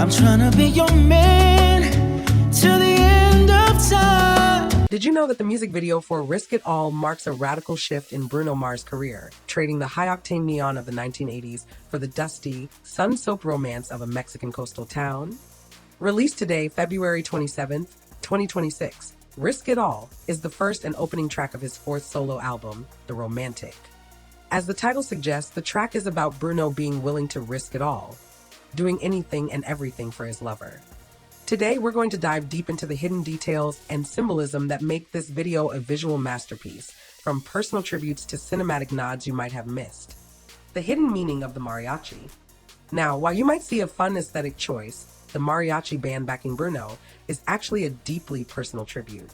I'm trying to be your man till the end of time. Did you know that the music video for Risk It All marks a radical shift in Bruno Mars' career, trading the high-octane neon of the 1980s for the dusty, sun-soaked romance of a Mexican coastal town? Released today, February 27th, 2026, Risk It All is the first and opening track of his fourth solo album, The Romantic. As the title suggests, the track is about Bruno being willing to risk it all, doing anything and everything for his lover. Today, we're going to dive deep into the hidden details and symbolism that make this video a visual masterpiece, from personal tributes to cinematic nods you might have missed. The hidden meaning of the mariachi. Now, while you might see a fun aesthetic choice, the mariachi band backing Bruno is actually a deeply personal tribute.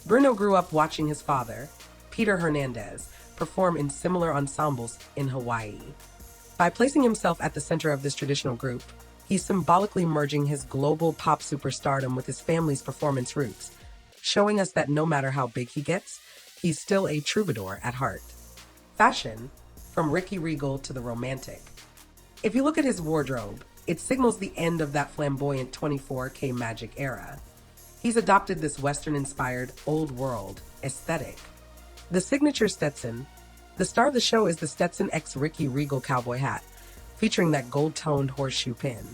Bruno grew up watching his father, Peter Hernandez, perform in similar ensembles in Hawaii. By placing himself at the center of this traditional group, he's symbolically merging his global pop superstardom with his family's performance roots, showing us that no matter how big he gets, he's still a troubadour at heart. Fashion, from Ricky Regal to the Romantic. If you look at his wardrobe, it signals the end of that flamboyant 24K magic era. He's adopted this Western-inspired, old world aesthetic. The signature Stetson. The star of the show is the Stetson X Ricky Regal cowboy hat, featuring that gold-toned horseshoe pin.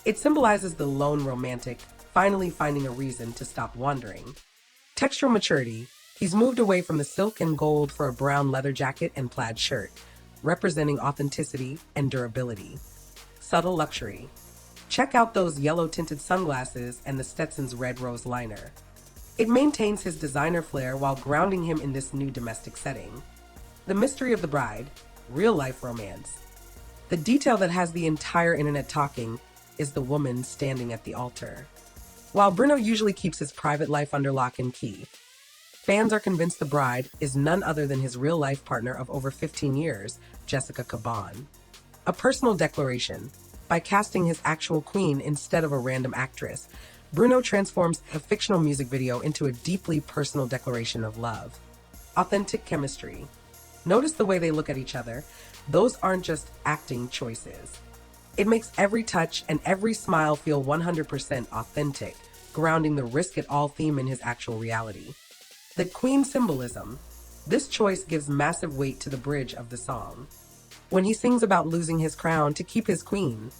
It symbolizes the lone romantic, finally finding a reason to stop wandering. Textural maturity. He's moved away from the silk and gold for a brown leather jacket and plaid shirt, representing authenticity and durability. Subtle luxury. Check out those yellow-tinted sunglasses and the Stetson's red rose liner. It maintains his designer flair while grounding him in this new domestic setting. The mystery of the bride, real-life romance. The detail that has the entire internet talking is the woman standing at the altar. While Bruno usually keeps his private life under lock and key, fans are convinced the bride is none other than his real-life partner of over 15 years, Jessica Caban. A personal declaration. By casting his actual queen instead of a random actress, Bruno transforms a fictional music video into a deeply personal declaration of love. Authentic chemistry. Notice the way they look at each other. Those aren't just acting choices. It makes every touch and every smile feel 100% authentic, grounding the risk it all theme in his actual reality. The queen symbolism. This choice gives massive weight to the bridge of the song. When he sings about losing his crown to keep his queen,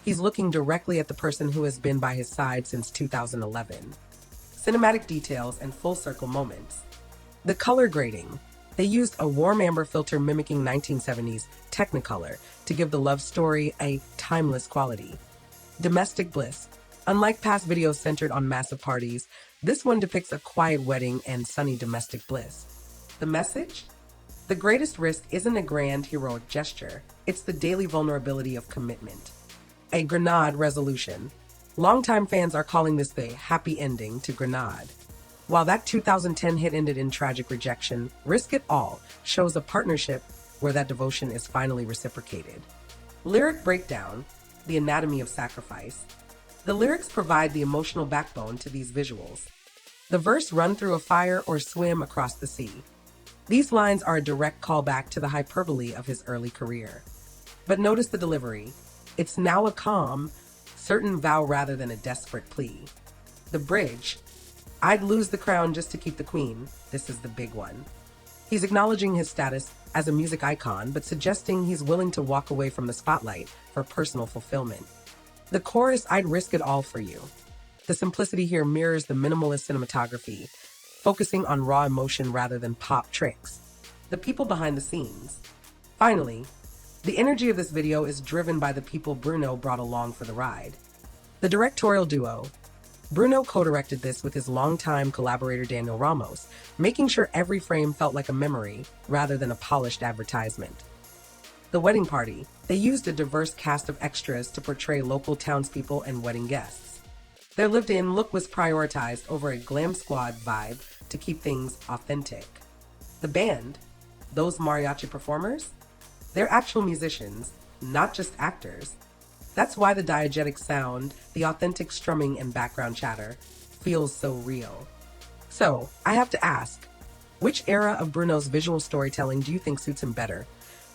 he's looking directly at the person who has been by his side since 2011. Cinematic details and full circle moments. The color grading. They used a warm amber filter mimicking 1970s Technicolor to give the love story a timeless quality. Domestic bliss. Unlike past videos centered on massive parties, this one depicts a quiet wedding and sunny domestic bliss. The message? The greatest risk isn't a grand, heroic gesture. It's the daily vulnerability of commitment. A Grenade resolution. Longtime fans are calling this the happy ending to Grenade. While that 2010 hit ended in tragic rejection, Risk It All shows a partnership where that devotion is finally reciprocated. Lyric breakdown, the anatomy of sacrifice. The lyrics provide the emotional backbone to these visuals. The verse, run through a fire or swim across the sea. These lines are a direct callback to the hyperbole of his early career. But notice the delivery. It's now a calm, certain vow rather than a desperate plea. The bridge. I'd lose the crown just to keep the queen. This is the big one. He's acknowledging his status as a music icon, but suggesting he's willing to walk away from the spotlight for personal fulfillment. The chorus, I'd risk it all for you. The simplicity here mirrors the minimalist cinematography, focusing on raw emotion rather than pop tricks. The people behind the scenes. Finally, the energy of this video is driven by the people Bruno brought along for the ride. The directorial duo. Bruno co-directed this with his longtime collaborator Daniel Ramos, making sure every frame felt like a memory rather than a polished advertisement. The wedding party. They used a diverse cast of extras to portray local townspeople and wedding guests. Their lived-in look was prioritized over a glam squad vibe to keep things authentic. The band. Those mariachi performers? They're actual musicians, not just actors. That's why the diegetic sound, the authentic strumming and background chatter, feels so real. So, I have to ask, which era of Bruno's visual storytelling do you think suits him better?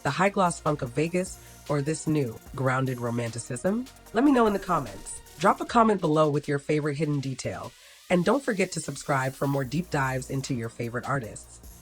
The high-gloss funk of Vegas or this new, grounded romanticism? Let me know in the comments. Drop a comment below with your favorite hidden detail. And don't forget to subscribe for more deep dives into your favorite artists.